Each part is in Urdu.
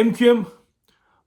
MQM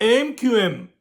MQM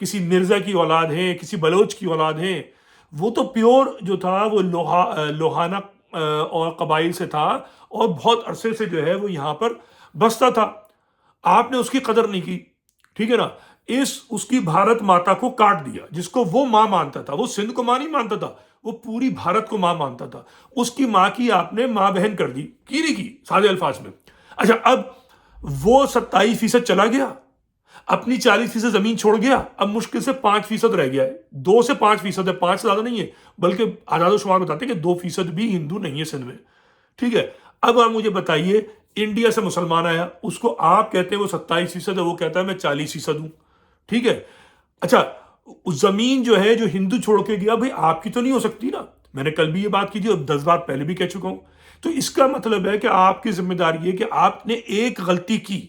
کسی مرزا کی اولاد ہیں، کسی بلوچ کی اولاد ہیں. وہ تو پیور جو تھا وہ لوہانہ اور قبائل سے تھا، اور بہت عرصے سے جو ہے وہ یہاں پر بستا تھا. آپ نے اس کی قدر نہیں کی، ٹھیک ہے نا. اس کی بھارت ماتا کو کاٹ دیا، جس کو وہ ماں مانتا تھا. وہ سندھ کو ماں نہیں مانتا تھا، وہ پوری بھارت کو ماں مانتا تھا. اس کی ماں کی آپ نے ماں بہن کر دی، کی نہیں کی سادے الفاظ میں. اچھا، اب وہ 27% چلا گیا، اپنی 40% زمین چھوڑ گیا، اب مشکل سے 5% رہ گیا ہے. 2 سے 5% ہے، 5 سے زیادہ نہیں ہے، بلکہ اعداد و شمار بتاتے ہیں کہ 2% بھی ہندو نہیں ہے سندھ میں. ٹھیک ہے. اب آپ مجھے بتائیے، انڈیا سے مسلمان آیا، اس کو آپ کہتے ہیں وہ 27% ہے، وہ کہتا ہے میں 40% ہوں. ٹھیک ہے. اچھا، زمین جو ہے جو ہندو چھوڑ کے گیا، بھائی آپ کی تو نہیں ہو سکتی نا. میں نے کل بھی یہ بات کی تھی اور 10 بار پہلے بھی کہہ چکا ہوں. تو اس کا مطلب ہے کہ آپ کی ذمہ داری ہے کہ آپ نے ایک غلطی کی،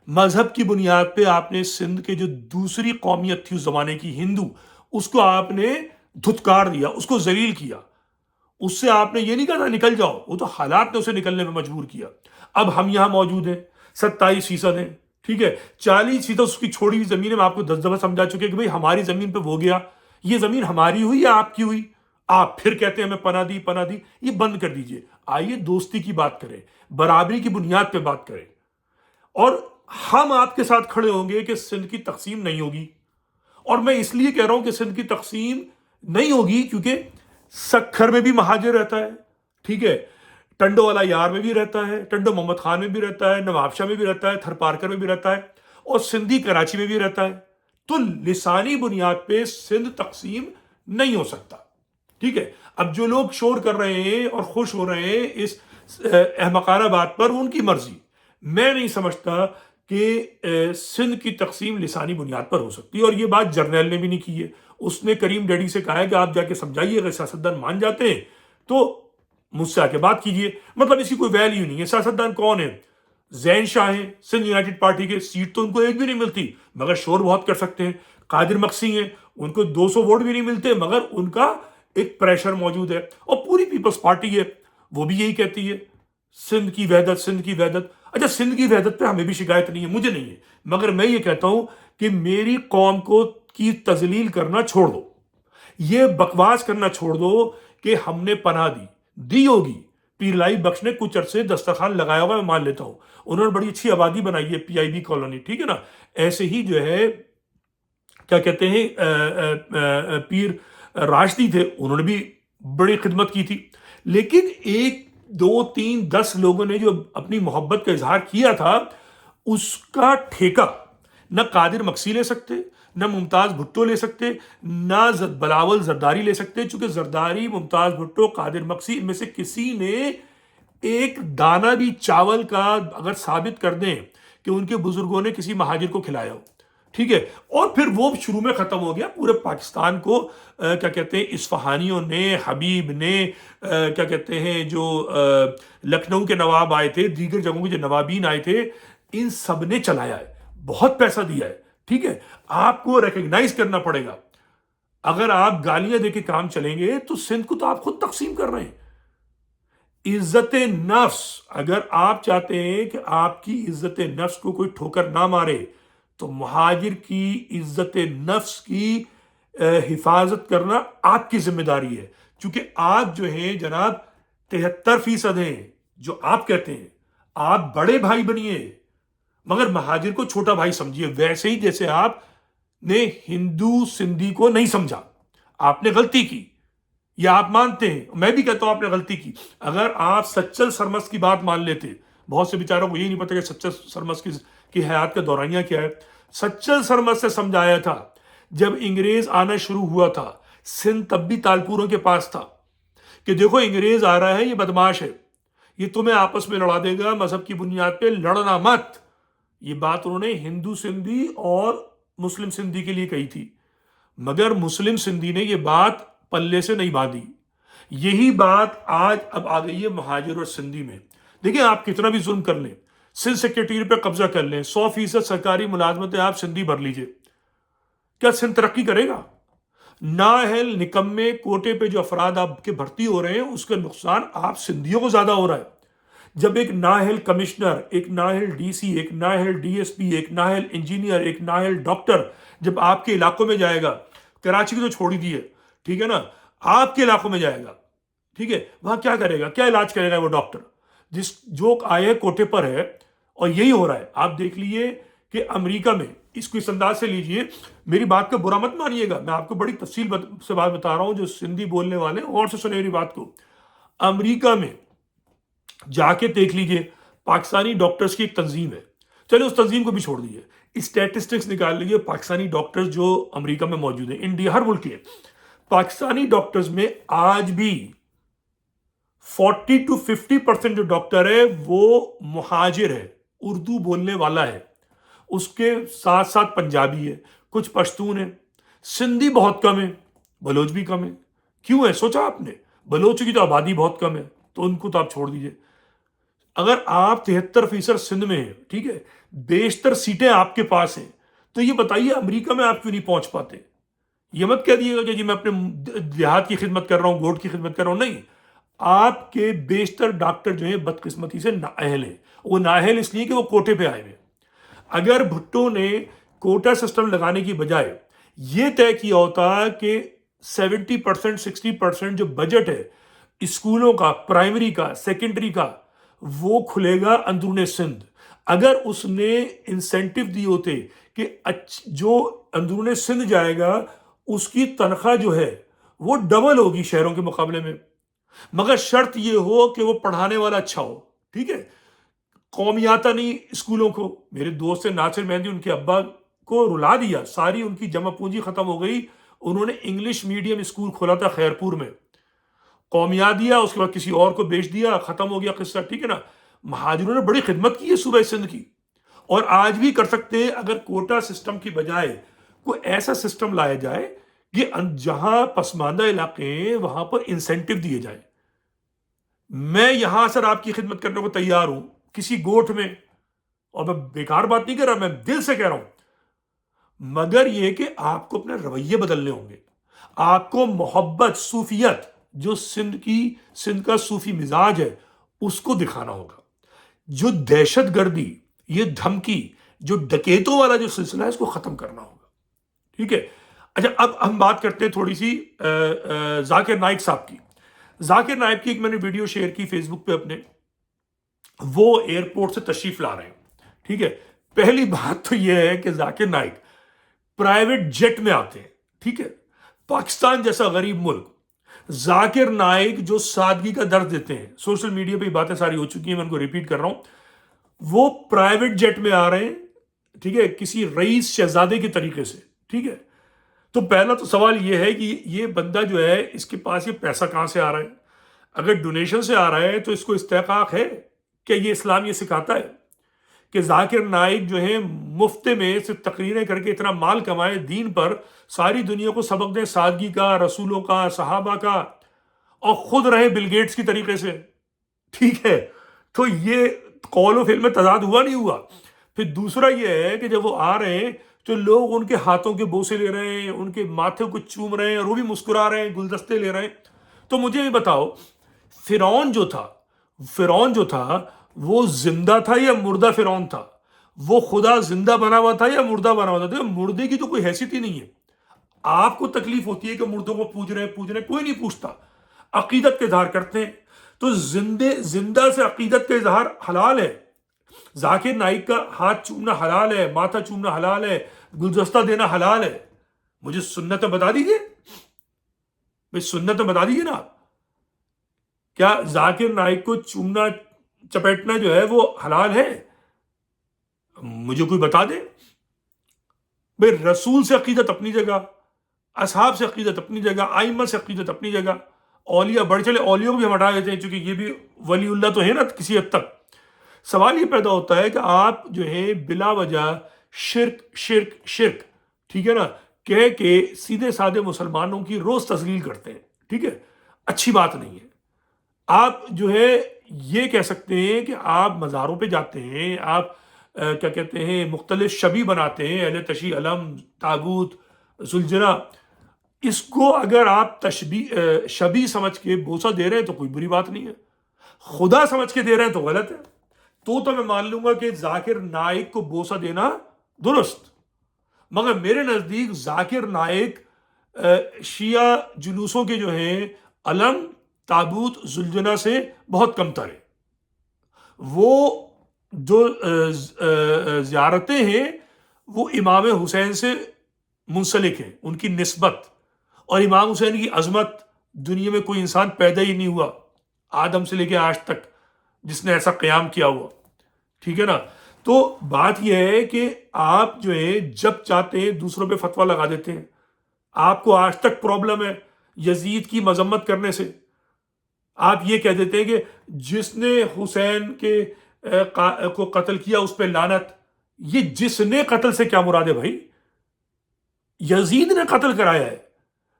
مذہب کی بنیاد پہ آپ نے سندھ کے جو دوسری قومیت تھی اس زمانے کی، ہندو، اس کو آپ نے دھتکار دیا، اس کو ذلیل کیا. اس سے آپ نے یہ نہیں کہا نکل جاؤ، وہ تو حالات نے اسے نکلنے میں مجبور کیا. اب ہم یہاں موجود ہیں، 27% ہیں. ٹھیک ہے. 40% اس کی چھوڑی ہوئی زمین ہے. میں آپ کو 10 دفعہ سمجھا چکے کہ بھائی ہماری زمین پہ وہ گیا، یہ زمین ہماری ہوئی یا آپ کی ہوئی؟ آپ پھر کہتے ہیں ہمیں پناہ دی پناہ دی. یہ بند کر دیجئے. آئیے دوستی کی بات کریں، برابری کی بنیاد پہ بات کریں، اور ہم آپ کے ساتھ کھڑے ہوں گے کہ سندھ کی تقسیم نہیں ہوگی. اور میں اس لیے کہہ رہا ہوں کہ سندھ کی تقسیم نہیں ہوگی کیونکہ سکھر میں بھی مہاجر رہتا ہے، ٹھیک ہے، ٹنڈو والا یار میں بھی رہتا ہے، ٹنڈو محمد خان میں بھی رہتا ہے، نواب شاہ میں بھی رہتا ہے، تھر پارکر میں بھی رہتا ہے، اور سندھی کراچی میں بھی رہتا ہے. تو لسانی بنیاد پہ سندھ تقسیم نہیں ہو سکتا. ٹھیک ہے. اب جو لوگ شور کر رہے ہیں اور خوش ہو رہے ہیں اس احمقانہ بات پر، ان کی مرضی. میں نہیں سمجھتا کہ سندھ کی تقسیم لسانی بنیاد پر ہو سکتی ہے. اور یہ بات جرنیل نے بھی نہیں کی ہے. اس نے کریم ڈیڈی سے کہا ہے کہ آپ جا کے سمجھائیے، اگر سیاستدان مان جاتے ہیں تو مجھ سے آ کے بات کیجیے. مطلب اس کی کوئی ویلیو نہیں ہے. سیاستدان کون ہے؟ زین شاہ ہیں سندھ یونائٹڈ پارٹی کے، سیٹ تو ان کو ایک بھی نہیں ملتی مگر شور بہت کر سکتے ہیں. قادر مقسی ہیں، ان کو 200 ووٹ بھی نہیں ملتے مگر ان کا ایک پریشر موجود ہے. اور پوری پیپلز پارٹی ہے، وہ بھی یہی کہتی ہے سندھ کی وحدت، سندھ کی وحدت. اچھا، سندھ کی وحدت پہ ہمیں بھی شکایت نہیں ہے، مجھے نہیں ہے، مگر میں یہ کہتا ہوں کہ میری قوم کو کی تذلیل کرنا چھوڑ دو، یہ بکواس کرنا چھوڑ دو کہ ہم نے پناہ دی ہوگی. پیر لائی بخش نے کچھ عرصے دسترخوان لگایا ہوگا، میں مان لیتا ہوں، انہوں نے بڑی اچھی آبادی بنائی ہے، PIB کالونی، ٹھیک ہے نا. ایسے ہی جو ہے کیا کہتے ہیں پیر راشدی تھے، انہوں نے بھی بڑی خدمت کی تھی. لیکن 1 2 3 10 لوگوں نے جو اپنی محبت کا اظہار کیا تھا، اس کا ٹھیکہ نہ قادر مقسی لے سکتے، نہ ممتاز بھٹو لے سکتے، نہ بلاول زرداری لے سکتے. چونکہ زرداری، ممتاز بھٹو، قادر مقسی، ان میں سے کسی نے ایک دانہ بھی چاول کا اگر ثابت کر دیں کہ ان کے بزرگوں نے کسی مہاجر کو کھلایا ہو، ٹھیک ہے، اور پھر وہ شروع میں ختم ہو گیا. پورے پاکستان کو کیا کہتے ہیں اصفہانیوں نے، حبیب نے، کیا کہتے ہیں جو لکھنؤ کے نواب آئے تھے، دیگر جگہوں کے جو نوابین آئے تھے، ان سب نے چلایا ہے، بہت پیسہ دیا ہے. ٹھیک ہے. آپ کو ریکگنائز کرنا پڑے گا. اگر آپ گالیاں دے کے کام چلیں گے تو سندھ کو تو آپ خود تقسیم کر رہے ہیں. عزت نفس، اگر آپ چاہتے ہیں کہ آپ کی عزت نفس کو کوئی ٹھوکر نہ مارے تو مہاجر کی عزت نفس کی حفاظت کرنا آپ کی ذمہ داری ہے. چونکہ آپ جو ہیں جناب 73% ہیں جو آپ کہتے ہیں. آپ بڑے بھائی بنیے مگر مہاجر کو چھوٹا بھائی سمجھیے، ویسے ہی جیسے آپ نے ہندو سندھی کو نہیں سمجھا. آپ نے غلطی کی، یا آپ مانتے ہیں، میں بھی کہتا ہوں آپ نے غلطی کی. اگر آپ سچل سرمس کی بات مان لیتے، بہت سے بیچاروں کو یہی نہیں پتا کہ سچل سرمس کی حیات کا دورانیہ کیا ہے. سچل سرمس سے سمجھایا تھا جب انگریز آنا شروع ہوا تھا، سندھ تب بھی تالپوروں کے پاس تھا، کہ دیکھو انگریز آ رہا ہے، یہ بدماش ہے، یہ تمہیں آپس میں لڑا دے گا، مذہب کی بنیاد پہ لڑنا مت. یہ بات انہوں نے ہندو سندھی اور مسلم سندھی کے لیے کہی تھی، مگر مسلم سندھی نے یہ بات پلے سے نہیں باندھی. یہی بات آج اب آ گئی ہے مہاجر اور سندھی میں. دیکھیں آپ کتنا بھی ظلم کر لیں، سندھ سیکرٹری پہ قبضہ کر لیں، 100% سرکاری ملازمتیں آپ سندھی بھر لیجئے، کیا سندھ ترقی کرے گا؟ نااہل نکمے کوٹے پہ جو افراد آپ کے بھرتی ہو رہے ہیں، اس کا نقصان آپ سندھیوں کو زیادہ ہو رہا ہے. جب ایک نااہل کمشنر، ایک نااہل ڈی سی، ایک نااہل ڈی ایس پی، ایک نااہل انجینئر، ایک نااہل ڈاکٹر جب آپ کے علاقوں میں جائے گا، کراچی کی تو چھوڑ ہی دیے، ٹھیک ہے نا، آپ کے علاقوں میں جائے گا، ٹھیک ہے، وہاں کیا کرے گا، کیا علاج کرے گا وہ ڈاکٹر جو آئے کوٹے پر ہے؟ اور یہی ہو رہا ہے. آپ دیکھ لیجئے کہ امریکہ میں، اس کو اس انداز سے لیجئے، میری بات کو برا مت مانیے گا، میں آپ کو بڑی تفصیل سے بات بتا رہا ہوں، جو سندھی بولنے والے اور سے سنے میری بات کو. امریکہ میں جا کے دیکھ لیجئے، پاکستانی ڈاکٹرز کی ایک تنظیم ہے، چلے اس تنظیم کو بھی چھوڑ دیجئے، اسٹیٹسٹکس نکال لیجئے پاکستانی ڈاکٹرز جو امریکہ میں موجود ہیں، انڈیا ہر ملک کے، پاکستانی ڈاکٹرز میں آج بھی 40 to 50% جو ڈاکٹر ہے وہ مہاجر ہے، اردو بولنے والا ہے، اس کے ساتھ ساتھ پنجابی ہے، کچھ پشتون ہے، سندھی بہت کم ہے، بلوچ بھی کم ہے. کیوں ہے سوچا آپ نے؟ بلوچ کی تو آبادی بہت کم ہے، تو ان کو تو آپ چھوڑ دیجئے. اگر آپ 73% سندھ میں ہیں، ٹھیک ہے، بیشتر سیٹیں آپ کے پاس ہیں، تو یہ بتائیے امریکہ میں آپ کیوں نہیں پہنچ پاتے؟ یہ مت کہہ دیے گا کہ جی میں اپنے دیہات کی خدمت کر رہا ہوں، گوٹ کی خدمت کر رہا ہوں. نہیں، آپ کے بیشتر ڈاکٹر جو ہیں بدقسمتی سے نااہل ہیں. وہ نااہل اس لیے کہ وہ کوٹے پہ آئے ہوئے. اگر بھٹو نے کوٹا سسٹم لگانے کی بجائے یہ طے کیا ہوتا کہ 70% 60% جو بجٹ ہے اسکولوں کا، پرائمری کا، سیکنڈری کا، وہ کھلے گا اندرون سندھ. اگر اس نے انسینٹیو دی ہوتے کہ جو اندرون سندھ جائے گا اس کی تنخواہ جو ہے وہ ڈبل ہوگی شہروں کے مقابلے میں، مگر شرط یہ ہو کہ وہ پڑھانے والا اچھا ہو، ٹھیک ہے. قومیاتا نہیں اسکولوں کو. میرے دوست ناصر مہندی، ان کے ابا کو رلا دیا، ساری ان کی جمع پونجی ختم ہو گئی. انہوں نے انگلش میڈیم اسکول کھولا تھا خیرپور میں، قومیات دیا، اس کے بعد کسی اور کو بیچ دیا، ختم ہو گیا قصہ، ٹھیک ہے نا. مہاجروں نے بڑی خدمت کی ہے صوبہ سندھ کی، اور آج بھی کر سکتے ہیں اگر کوٹا سسٹم کی بجائے کوئی ایسا سسٹم لایا جائے کہ جہاں پسماندہ علاقے ہیں وہاں پر انسینٹیو دیے جائیں. میں یہاں سر آپ کی خدمت کرنے کو تیار ہوں کسی گوٹھ میں، اور میں بیکار بات نہیں کر رہا، میں دل سے کہہ رہا ہوں، مگر یہ کہ آپ کو اپنے رویے بدلنے ہوں گے. آپ کو محبت، صوفیت، جو سندھ کا صوفی مزاج ہے اس کو دکھانا ہوگا. جو دہشت گردی، یہ دھمکی، جو ڈکیتوں والا جو سلسلہ ہے اس کو ختم کرنا ہوگا، ٹھیک ہے. اچھا، اب ہم بات کرتے ہیں تھوڑی سی ذاکر نائک صاحب کی. ذاکر نائک کی ایک میں نے ویڈیو شیئر کی فیس بک پہ اپنے، وہ ایئرپورٹ سے تشریف لا رہے ہیں، ٹھیک ہے. پہلی بات تو یہ ہے کہ ذاکر نائک پرائیویٹ جیٹ میں آتے ہیں، ٹھیک ہے، پاکستان جیسا غریب ملک. ذاکر نائک جو سادگی کا درد دیتے ہیں، سوشل میڈیا پہ یہ باتیں ساری ہو چکی ہیں، میں ان کو ریپیٹ کر رہا ہوں، وہ پرائیویٹ جیٹ میں آ رہے ہیں، ٹھیک ہے، کسی رئیس شہزادے کے طریقے سے، ٹھیک ہے. تو پہلا تو سوال یہ ہے کہ یہ بندہ جو ہے اس کے پاس یہ پیسہ کہاں سے آ رہا ہے؟ اگر ڈونیشن سے آ رہا ہے تو اس کو استحقاق ہے کہ یہ اسلام یہ سکھاتا ہے کہ ذاکر نائک جو ہے مفت میں صرف تقریریں کر کے اتنا مال کمائے، دین پر ساری دنیا کو سبق دیں سادگی کا، رسولوں کا، صحابہ کا، اور خود رہے بل گیٹس کی طریقے سے، ٹھیک ہے. تو یہ قول و فعل میں تضاد ہوا نہیں ہوا؟ پھر دوسرا یہ ہے کہ جب وہ آ رہے ہیں تو لوگ ان کے ہاتھوں کے بوسے لے رہے ہیں، ان کے ماتھے کو چوم رہے ہیں، اور وہ بھی مسکرا رہے ہیں، گلدستے لے رہے ہیں. تو مجھے یہ بتاؤ، فرعون جو تھا وہ زندہ تھا یا مردہ فرعون تھا؟ وہ خدا زندہ بنا ہوا تھا یا مردہ بنا ہوا تھا؟ مردے کی تو کوئی حیثیت ہی نہیں ہے. آپ کو تکلیف ہوتی ہے کہ مردوں کو پوج رہے ہیں، کوئی نہیں پوچھتا، عقیدت کا اظہار کرتے ہیں. تو زندہ سے عقیدت کا اظہار حلال ہے. ذاکر نائک کا ہاتھ چومنا حلال ہے، ماتھا چومنا حلال ہے، گلدستہ دینا حلال ہے. مجھے سنت بتا دیجیے، سنت بتا دیجیے نا. کیا ذاکر نائک کو چومنا چپیٹنا جو ہے وہ حلال ہے؟ مجھے کوئی بتا دے. بھئی رسول سے عقیدت اپنی جگہ، اصحاب سے عقیدت اپنی جگہ، ائمہ سے عقیدت اپنی جگہ، اولیاء بڑھ چلے اولیاء کو بھی ہم ہٹا دیتے ہیں، چونکہ یہ بھی ولی اللہ تو ہے نا کسی حد تک. سوال یہ پیدا ہوتا ہے کہ آپ جو ہے بلا وجہ شرک شرک شرک، ٹھیک ہے نا، کہہ کے سیدھے سادے مسلمانوں کی روز تذلیل کرتے ہیں، ٹھیک ہے، اچھی بات نہیں ہے. آپ جو ہے یہ کہہ سکتے ہیں کہ آپ مزاروں پہ جاتے ہیں، آپ کیا کہتے ہیں مختلف شبی بناتے ہیں، اہل تشیع، علم، تاغوت، سلجنا. اس کو اگر آپ شبی سمجھ کے بوسہ دے رہے ہیں تو کوئی بری بات نہیں ہے. خدا سمجھ کے دے رہے ہیں تو غلط ہے. تو میں مان لوں گا کہ ذاکر نائک کو بوسہ دینا درست. مگر میرے نزدیک ذاکر نائک شیعہ جلوسوں کے جو ہیں علم، تابوت، زلجنا سے بہت کم تر ہے. وہ جو زیارتیں ہیں وہ امام حسین سے منسلک ہیں، ان کی نسبت. اور امام حسین کی عظمت دنیا میں کوئی انسان پیدا ہی نہیں ہوا آدم سے لے کے آج تک جس نے ایسا قیام کیا ہوا. ٹھیک ہے نا. تو بات یہ ہے کہ آپ جو ہے جب چاہتے ہیں دوسروں پہ فتویٰ لگا دیتے ہیں. آپ کو آج تک پرابلم ہے یزید کی مذمت کرنے سے. آپ یہ کہہ دیتے ہیں کہ جس نے حسین کے کو قتل کیا اس پہ لعنت. یہ جس نے قتل سے کیا مراد ہے بھائی؟ یزید نے قتل کرایا ہے.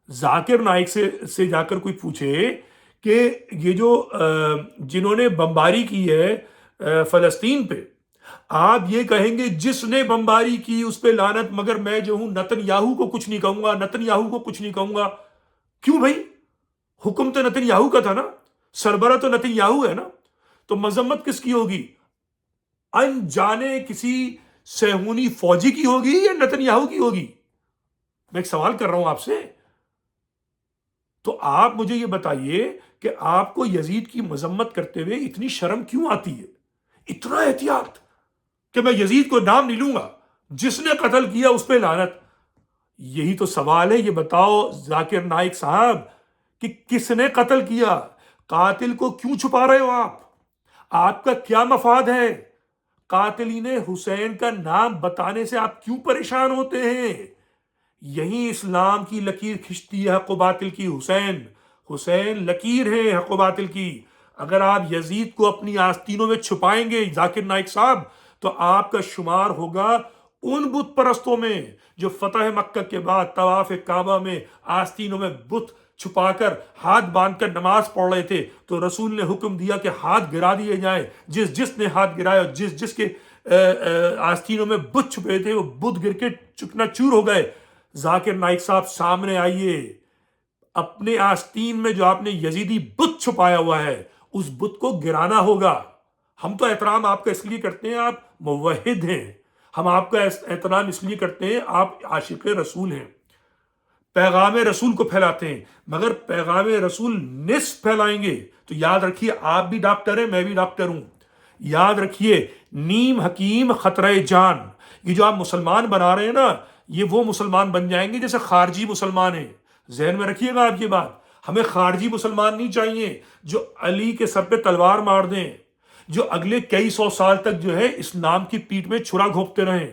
ذاکر نائک سے جا کر کوئی پوچھے کہ یہ جو جنہوں نے بمباری کی ہے فلسطین پہ، آپ یہ کہیں گے جس نے بمباری کی اس پہ لعنت، مگر میں جو ہوں نتن یاہو کو کچھ نہیں کہوں گا، نتن یاہو کو کچھ نہیں کہوں گا. کیوں بھائی؟ حکم تو نتن یاہو کا تھا نا، سربراہ تو نتن یاہو ہے نا. تو مذمت کس کی ہوگی؟ انجانے کسی صہیونی فوجی کی ہوگی یا نتن یاہو کی ہوگی؟ میں ایک سوال کر رہا ہوں آپ سے. تو آپ مجھے یہ بتائیے کہ آپ کو یزید کی مذمت کرتے ہوئے اتنی شرم کیوں آتی ہے، اتنا احتیاط کہ میں یزید کو نام نہیں لوں گا، جس نے قتل کیا اس پہ لعنت. یہی تو سوال ہے. یہ بتاؤ ذاکر نائک صاحب کہ کس نے قتل کیا؟ قاتل کو کیوں چھپا رہے ہو آپ کا کیا مفاد ہے؟ قاتلین حسین کا نام بتانے سے آپ کیوں پریشان ہوتے ہیں؟ یہی اسلام کی لکیر کھنچتی ہے حق و باطل کی. حسین لکیر ہے حق و باطل کی. اگر آپ یزید کو اپنی آستینوں میں چھپائیں گے ذاکر نائک صاحب تو آپ کا شمار ہوگا ان بت پرستوں میں جو فتح مکہ کے بعد طواف کعبہ میں آستینوں میں بت چھپا کر ہاتھ باندھ کر نماز پڑھ رہے تھے. تو رسول نے حکم دیا کہ ہاتھ گرا دیے جائیں. جس نے ہاتھ گرایا، جس کے آستینوں میں بت چھپے تھے وہ بت گر کے چکنا چور ہو گئے. ذاکر نائک صاحب سامنے آئیے. اپنے آستین میں جو آپ نے یزیدی بت چھپایا ہوا ہے اس بت کو گرانا ہوگا. ہم تو احترام آپ کا اس لیے کرتے ہیں آپ موحد ہیں. ہم آپ کا احترام اس لیے کرتے ہیں آپ عاشق رسول ہیں، پیغام رسول کو پھیلاتے ہیں. مگر پیغام رسول نصف پھیلائیں گے تو یاد رکھیے آپ بھی ڈاکٹر ہیں، میں بھی ڈاکٹر ہوں. یاد رکھیے نیم حکیم خطرہ جان. یہ جو آپ مسلمان بنا رہے ہیں نا، یہ وہ مسلمان بن جائیں گے جیسے خارجی مسلمان ہیں. ذہن میں رکھیے گا آپ یہ بات. ہمیں خارجی مسلمان نہیں چاہیے جو علی کے سر پہ تلوار مار دیں، جو اگلے کئی سو سال تک جو ہے اسلام کی پیٹھ میں چھرا گھونپتے رہیں.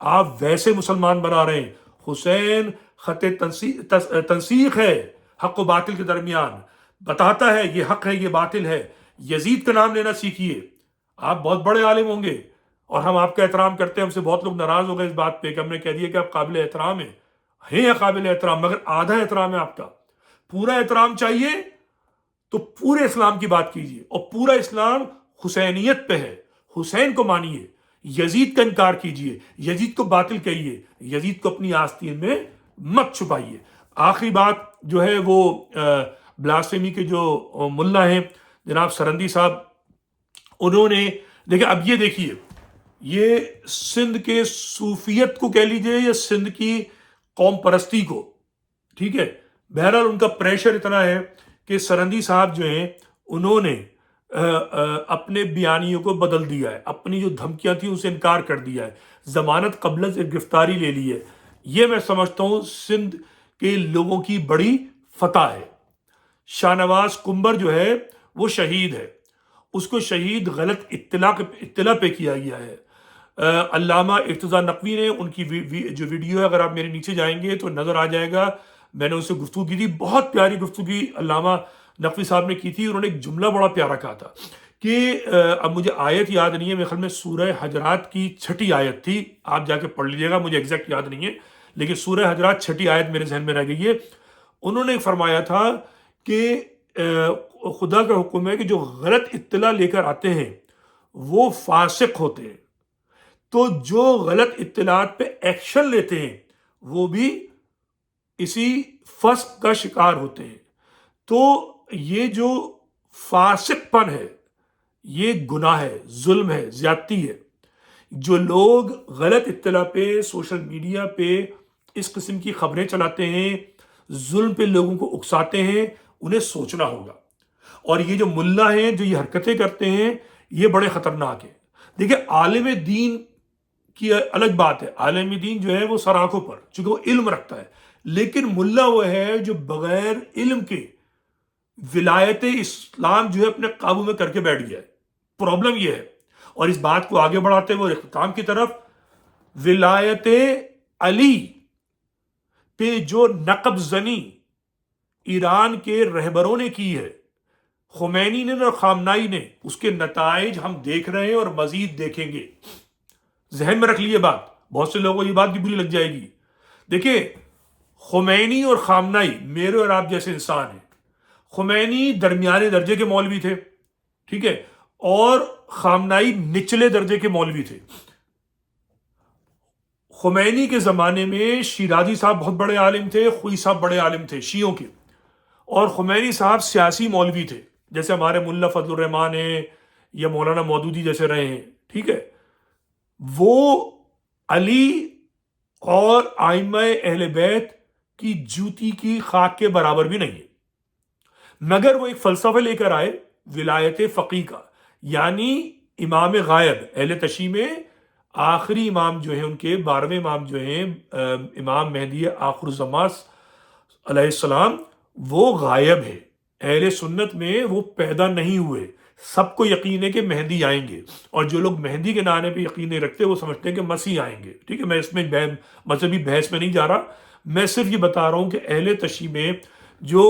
آپ ویسے مسلمان بنا رہے ہیں. حسین خط تنسیق ہے حق و باطل کے درمیان، بتاتا ہے یہ حق ہے یہ باطل ہے. یزید کا نام لینا سیکھیے. آپ بہت بڑے عالم ہوں گے اور ہم آپ کا احترام کرتے ہیں. ہم سے بہت لوگ ناراض ہو گئے اس بات پہ کہ ہم نے کہہ دیا کہ آپ قابل احترام ہیں قابل احترام، مگر آدھا احترام ہے آپ کا. پورا احترام چاہیے تو پورے اسلام کی بات کیجیے، اور پورا اسلام حسینیت پہ ہے. حسین کو مانیے، یزید کا انکار کیجیے، یزید کو باطل کہیے، یزید کو اپنی آستین میں مت چھپائیے. آخری بات جو ہے وہ بلاسفیمی کے جو ملا ہیں جناب سرندی صاحب، انہوں نے دیکھیں اب یہ دیکھیے یہ سندھ کے صوفیت کو کہہ لیجئے یا سندھ کی قوم پرستی کو، ٹھیک ہے، بہرحال ان کا پریشر اتنا ہے کہ سرندی صاحب جو ہیں انہوں نے اپنے بیانیوں کو بدل دیا ہے، اپنی جو دھمکیاں تھیں اسے انکار کر دیا ہے، ضمانت قبل سے گرفتاری لے لی ہے. یہ میں سمجھتا ہوں سندھ کے لوگوں کی بڑی فتح ہے. شاہ نواز کنبر جو ہے وہ شہید ہے، اس کو شہید غلط اطلاع پہ کیا گیا ہے. علامہ ارتضیٰ نقوی نے ان کی جو ویڈیو ہے اگر آپ میرے نیچے جائیں گے تو نظر آ جائے گا، میں نے ان سے گفتگو کی تھی، بہت پیاری گفتگو علامہ نقوی صاحب نے کی تھی. انہوں نے ایک جملہ بڑا پیارا کہا تھا کہ اب مجھے آیت یاد نہیں ہے، میرے خیال میں سورہ حجرات کی 6 آیت تھی، آپ جا کے پڑھ لیجیے گا، مجھے ایگزیکٹ یاد نہیں ہے، لیکن سورہ حجرات 6 آیت میرے ذہن میں رہ گئی ہے. انہوں نے فرمایا تھا کہ خدا کا حکم ہے کہ جو غلط اطلاع لے کر آتے ہیں وہ فاسق ہوتے ہیں، تو جو غلط اطلاعات پہ ایکشن لیتے ہیں وہ بھی اسی فسق کا شکار ہوتے ہیں. تو یہ جو فاسق پن ہے یہ گناہ ہے، ظلم ہے، زیادتی ہے۔ جو لوگ غلط اطلاع پہ سوشل میڈیا پہ اس قسم کی خبریں چلاتے ہیں، ظلم پہ لوگوں کو اکساتے ہیں، انہیں سوچنا ہوگا۔ اور یہ جو ملا ہیں جو یہ حرکتیں کرتے ہیں، یہ بڑے خطرناک ہیں۔ دیکھیں، عالم دین کی الگ بات ہے، عالم دین جو ہے وہ سر آنکھوں پر، چونکہ وہ علم رکھتا ہے، لیکن ملا وہ ہے جو بغیر علم کے ولایت اسلام جو ہے اپنے قابو میں کر کے بیٹھ گیا ہے۔ پرابلم یہ ہے، اور اس بات کو آگے بڑھاتے ہوئے اختتام کی طرف، ولایت علی پہ جو نقب زنی ایران کے رہبروں نے کی ہے، خمینی نے اور خامنائی نے، اس کے نتائج ہم دیکھ رہے ہیں اور مزید دیکھیں گے۔ ذہن میں رکھ لیے بات، بہت سے لوگوں کو یہ بات بھی بری لگ جائے گی۔ دیکھیں، خمینی اور خامنائی میرے اور آپ جیسے انسان ہیں۔ خمینی درمیانے درجے کے مولوی تھے، ٹھیک ہے، اور خامنائی نچلے درجے کے مولوی تھے۔ خمینی کے زمانے میں شیرازی صاحب بہت بڑے عالم تھے، خوئی صاحب بڑے عالم تھے شیعوں کے، اور خمینی صاحب سیاسی مولوی تھے، جیسے ہمارے ملا فضل الرحمان ہیں یا مولانا مودودی جیسے رہے ہیں، ٹھیک ہے۔ وہ علی اور ائمہ اہل بیت کی جوتی کی خاک کے برابر بھی نہیں ہے، مگر وہ ایک فلسفہ لے کر آئے ولایت فقیہ کا، یعنی امام غائب اہل تشیع میں آخری امام جو ہیں، ان کے 12ویں امام جو ہیں، امام مہدی آخر الزمان علیہ السلام، وہ غائب ہے۔ اہل سنت میں وہ پیدا نہیں ہوئے۔ سب کو یقین ہے کہ مہدی آئیں گے، اور جو لوگ مہدی کے نانے پہ یقین نہیں رکھتے وہ سمجھتے ہیں کہ مسیح آئیں گے، ٹھیک ہے۔ میں اس میں مذہبی بحث میں نہیں جا رہا، میں صرف یہ بتا رہا ہوں کہ اہل تشیع میں جو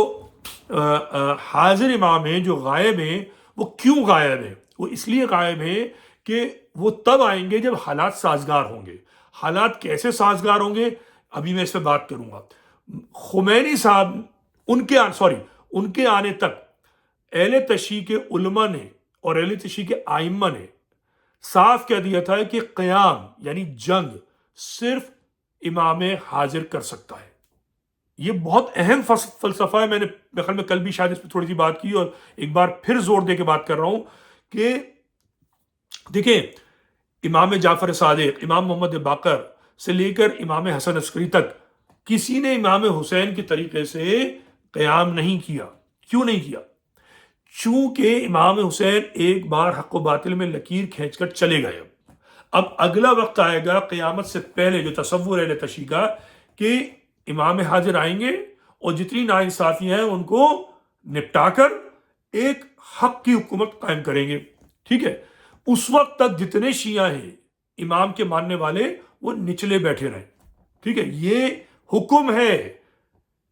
حاضر امام ہیں، جو غائب ہیں، وہ کیوں غائب ہیں؟ وہ اس لیے غائب ہیں کہ وہ تب آئیں گے جب حالات سازگار ہوں گے۔ حالات کیسے سازگار ہوں گے، ابھی میں اس پہ بات کروں گا۔ خمینی صاحب ان کے آنے تک اہل تشیع کے علماء نے اور اہل تشیع کے ائمہ نے صاف کہہ دیا تھا کہ قیام یعنی جنگ صرف امام حاضر کر سکتا ہے۔ یہ بہت اہم فلسفہ ہے، میں نے میرے خیال میں کل بھی شاید اس پہ تھوڑی سی بات کی، اور ایک بار پھر زور دے کے بات کر رہا ہوں کہ دیکھیں، امام جعفر صادق، امام محمد باقر سے لے کر امام حسن عسکری تک کسی نے امام حسین کے طریقے سے قیام نہیں کیا۔ کیوں نہیں کیا؟ چونکہ امام حسین ایک بار حق و باطل میں لکیر کھینچ کر چلے گئے۔ اب اگلا وقت آئے گا قیامت سے پہلے، جو تصور ہے اہل تشیع کا، کہ امام حاضر آئیں گے اور جتنی ناانصافی ہیں ان کو نپٹا کر ایک حق کی حکومت قائم کریں گے، ٹھیک ہے۔ اس وقت تک جتنے شیعہ ہیں امام کے ماننے والے، وہ نچلے بیٹھے رہیں، ٹھیک ہے۔ یہ حکم ہے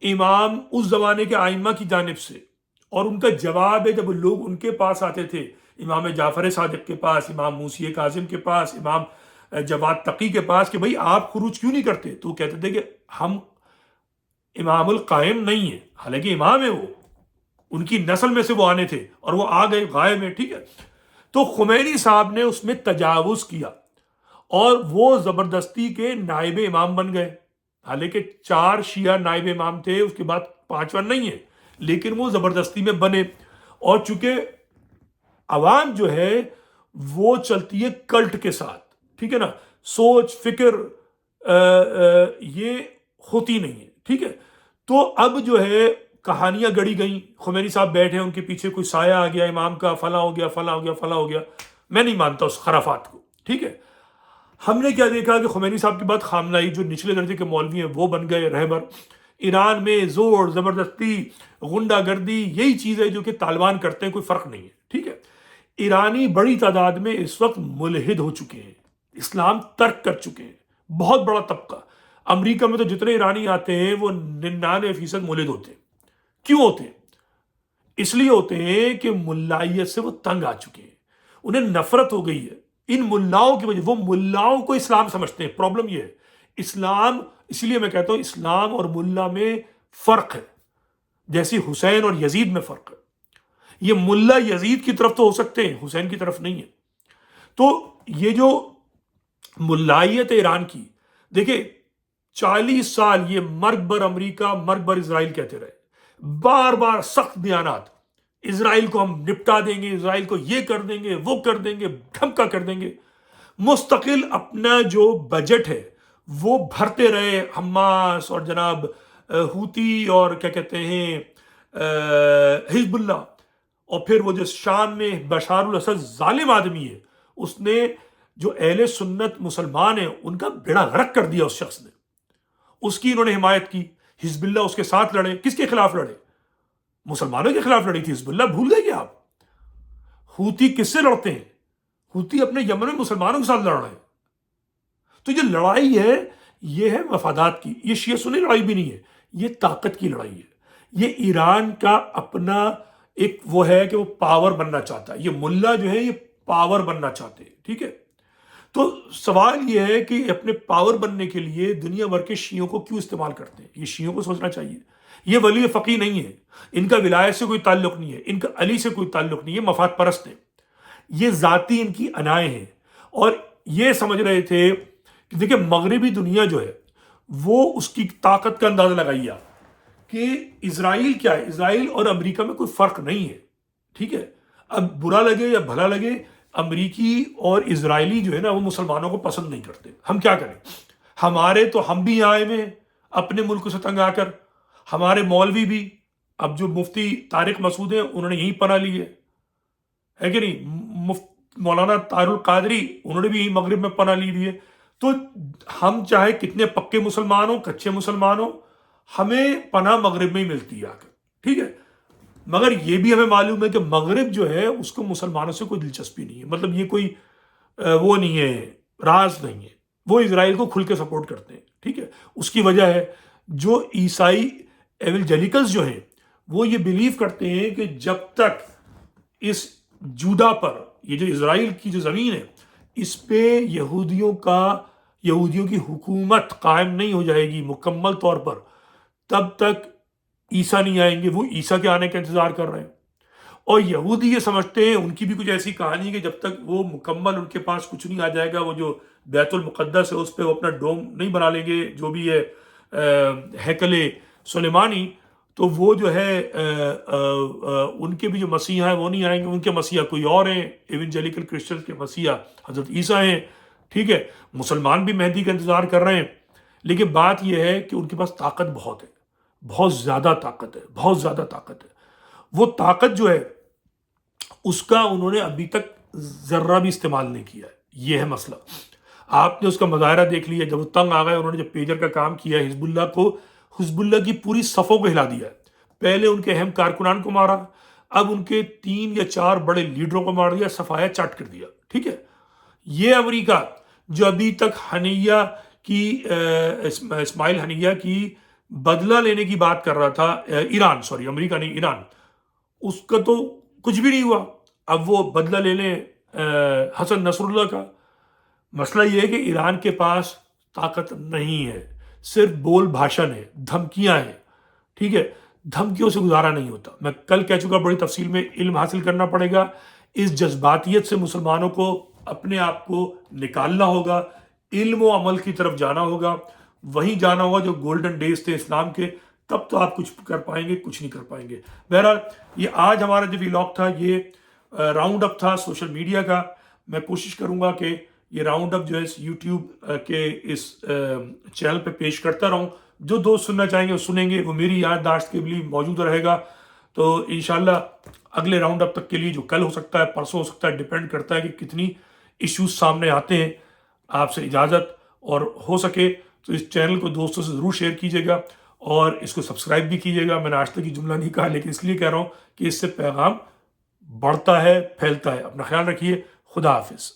امام اس زمانے کے ائمہ کی جانب سے، اور ان کا جواب ہے جب لوگ ان کے پاس آتے تھے، امام جعفر صادق کے پاس، امام موسی کاظم کے پاس، امام جواد تقی کے پاس، کہ بھئی آپ خروج کیوں نہیں کرتے؟ تو وہ کہتے تھے کہ ہم امام القائم نہیں ہیں، حالانکہ امام ہے، وہ ان کی نسل میں سے وہ آنے تھے، اور وہ آ گئے غائب میں، ٹھیک ہے۔ تو خمینی صاحب نے اس میں تجاوز کیا، اور وہ زبردستی کے نائب امام بن گئے، حالانکہ 4 شیعہ نائب امام تھے، اس کے بعد 5واں نہیں ہے، لیکن وہ زبردستی میں بنے۔ اور چونکہ عوام جو ہے وہ چلتی ہے کلٹ کے ساتھ، ٹھیک ہے نا، سوچ فکر یہ ہوتی نہیں ہے، ٹھیک ہے۔ تو اب جو ہے کہانیاں گڑی گئیں، خمینی صاحب بیٹھے، ان کے پیچھے کوئی سایہ آ گیا امام کا، فلاں ہو گیا، فلاں ہو گیا، فلاں ہو گیا۔ میں نہیں مانتا اس خرافات کو، ٹھیک ہے۔ ہم نے کیا دیکھا کہ خمینی صاحب کے بعد خامنائی، جو نچلے درجے کے مولوی ہیں، وہ بن گئے رہبر۔ ایران میں زور زبردستی، غنڈہ گردی، یہی چیز ہے جو کہ طالبان کرتے ہیں، کوئی فرق نہیں ہے، ٹھیک ہے۔ ایرانی بڑی تعداد میں اس وقت ملحد ہو چکے ہیں، اسلام ترک کر چکے ہیں، بہت بڑا طبقہ۔ امریکہ میں تو جتنے ایرانی آتے ہیں وہ 99% ملحد ہوتے ہیں۔ کیوں ہوتے ہیں؟ اس لیے ہوتے ہیں کہ ملائیت سے وہ تنگ آ چکے ہیں، انہیں نفرت ہو گئی ہے ان ملاؤں کی وجہ۔ وہ ملاؤں کو اسلام سمجھتے ہیں، پرابلم یہ ہے۔ اسلام، اسی لیے میں کہتا ہوں اسلام اور ملا میں فرق ہے، جیسی حسین اور یزید میں فرق ہے۔ یہ ملا یزید کی طرف تو ہو سکتے ہیں، حسین کی طرف نہیں ہے۔ تو یہ جو ملائیت ایران کی، دیکھیں 40 سال یہ مرگ بر امریکہ، مرگ بر اسرائیل کہتے رہے، بار بار سخت بیانات، اسرائیل کو ہم نپٹا دیں گے، اسرائیل کو یہ کر دیں گے، وہ کر دیں گے، دھمکا کر دیں گے، مستقل اپنا جو بجٹ ہے وہ بھرتے رہے حماس اور جناب ہوتی اور کیا کہتے ہیں حزب اللہ، اور پھر وہ جو شام میں بشار الاسد ظالم آدمی ہے، اس نے جو اہل سنت مسلمان ہیں ان کا بیڑا غرق کر دیا، اس شخص نے، اس کی انہوں نے حمایت کی، حزب اللہ اس کے ساتھ لڑے، کس کے خلاف لڑے؟ مسلمانوں کے خلاف لڑی تھی حزب اللہ، بھول گئے کیا آپ؟ ہوتی کس سے لڑتے ہیں؟ ہوتی اپنے یمن میں مسلمانوں کے ساتھ لڑ رہے ہیں۔ تو یہ لڑائی ہے، یہ ہے مفادات کی، یہ شیعہ سنی لڑائی بھی نہیں ہے، یہ طاقت کی لڑائی ہے۔ یہ ایران کا اپنا ایک وہ ہے کہ وہ پاور بننا چاہتا ہے، یہ ملا جو ہے یہ پاور بننا چاہتے ہیں، ٹھیک ہے؟ تو سوال یہ ہے کہ اپنے پاور بننے کے لیے دنیا بھر کے شیعوں کو کیوں استعمال کرتے ہیں؟ یہ شیعوں کو سوچنا چاہیے۔ یہ ولی فقی نہیں ہے، ان کا ولایت سے کوئی تعلق نہیں ہے، ان کا علی سے کوئی تعلق نہیں ہے، مفاد پرست ہیں، یہ ذاتی ان کی انائیں ہیں۔ اور یہ سمجھ رہے تھے کہ دیکھیں مغربی دنیا جو ہے وہ اس کی طاقت کا اندازہ لگائیے آپ کہ اسرائیل کیا ہے، اسرائیل اور امریکہ میں کوئی فرق نہیں ہے، ٹھیک ہے؟ اب برا لگے یا بھلا لگے، امریکی اور اسرائیلی جو ہے نا وہ مسلمانوں کو پسند نہیں کرتے، ہم کیا کریں؟ ہمارے تو ہم بھی آئے ہوئے ہیں اپنے ملک سے تنگ آ کر، ہمارے مولوی بھی، اب جو مفتی طارق مسعود ہیں انہوں نے یہیں پناہ لی ہے کہ نہیں؟ مولانا طاہر القادری انہوں نے بھی یہیں مغرب میں پناہ لی ہوئی ہے۔ تو ہم چاہے کتنے پکے مسلمان ہوں، کچے مسلمان ہوں، ہمیں پناہ مغرب میں ہی ملتی ہے آ کر، ٹھیک ہے؟ مگر یہ بھی ہمیں معلوم ہے کہ مغرب جو ہے اس کو مسلمانوں سے کوئی دلچسپی نہیں ہے، مطلب یہ کوئی وہ نہیں ہے، راز نہیں ہے، وہ اسرائیل کو کھل کے سپورٹ کرتے ہیں، ٹھیک ہے؟ اس کی وجہ ہے جو عیسائی ایونجلیکلز جو ہیں وہ یہ بیلیو کرتے ہیں کہ جب تک اس جوڈا پر، یہ جو اسرائیل کی جو زمین ہے اس پہ یہودیوں کی حکومت قائم نہیں ہو جائے گی مکمل طور پر، تب تک عیسیٰ نہیں آئیں گے۔ وہ عیسیٰ کے آنے کا انتظار کر رہے ہیں، اور یہودی یہ سمجھتے ہیں، ان کی بھی کچھ ایسی کہانی ہے کہ جب تک وہ مکمل ان کے پاس کچھ نہیں آ جائے گا، وہ جو بیت المقدس ہے اس پہ وہ اپنا ڈوم نہیں بنا لیں گے، جو بھی ہے ہیکل سلیمانی، تو وہ جو ہے ان کے بھی جو مسیحا ہیں وہ نہیں آئیں گے، ان کے مسیحا کوئی اور ہیں، ایونجلیکل کرسچن کے مسیحا حضرت عیسیٰ ہیں، ٹھیک ہے؟ مسلمان بھی مہدی کا انتظار کر رہے ہیں، لیکن بات یہ ہے کہ ان کے پاس طاقت بہت ہے، بہت زیادہ طاقت ہے، بہت زیادہ طاقت ہے۔ وہ طاقت جو ہے اس کا انہوں نے ابھی تک ذرہ بھی استعمال نہیں کیا ہے، یہ ہے مسئلہ۔ آپ نے اس کا مظاہرہ دیکھ لیا، جب وہ تنگ آ گئے انہوں نے جب پیجر کا کام کیا، حزب اللہ کی پوری صفوں کو ہلا دیا ہے۔ پہلے ان کے اہم کارکنان کو مارا، اب ان کے 3 یا 4 بڑے لیڈروں کو مار دیا، صفایا چاٹ کر دیا، ٹھیک ہے؟ یہ امریکہ جو ابھی تک حنیہ کی اسماعیل حنیہ کی بدلہ لینے کی بات کر رہا تھا، ایران، سوری امریکہ نہیں، ایران، اس کا تو کچھ بھی نہیں ہوا، اب وہ بدلہ لے لیں حسن نصر اللہ کا۔ مسئلہ یہ ہے کہ ایران کے پاس طاقت نہیں ہے، صرف بول بھاشن ہے، دھمکیاں ہیں، ٹھیک ہے؟ دھمکیوں سے گزارا نہیں ہوتا۔ میں کل کہہ چکا، بڑی تفصیل میں علم حاصل کرنا پڑے گا، اس جذباتیت سے مسلمانوں کو اپنے آپ کو نکالنا ہوگا، علم و عمل کی طرف جانا ہوگا، وہیں جانا ہوگا جو گولڈن ڈیز تھے اسلام کے، تب تو آپ کچھ کر پائیں گے، کچھ نہیں کر پائیں گے۔ بہرحال یہ آج ہمارا جو ویلاگ تھا یہ راؤنڈ اپ تھا سوشل میڈیا کا۔ میں کوشش کروں گا کہ یہ راؤنڈ اپ جو ہے اس یوٹیوب کے اس چینل پہ پیش کرتا رہوں، جو دوست سننا چاہیں گے وہ سنیں گے، وہ میری یادداشت کے لیے موجود رہے گا۔ تو انشاءاللہ اگلے راؤنڈ اپ تک کے لیے، جو کل ہو سکتا ہے، پرسوں ہو سکتا ہے، ڈیپینڈ کرتا ہے کہ کتنی ایشوز سامنے آتے ہیں۔ آپ سے اجازت، اور ہو سکے تو اس چینل کو دوستوں سے ضرور شیئر کیجیے گا، اور اس کو سبسکرائب بھی کیجیے گا۔ میں نے آج تک یہ جملہ نہیں کہا، لیکن اس لیے کہہ رہا ہوں کہ اس سے پیغام بڑھتا ہے، پھیلتا ہے۔ اپنا خیال رکھیے، خدا حافظ۔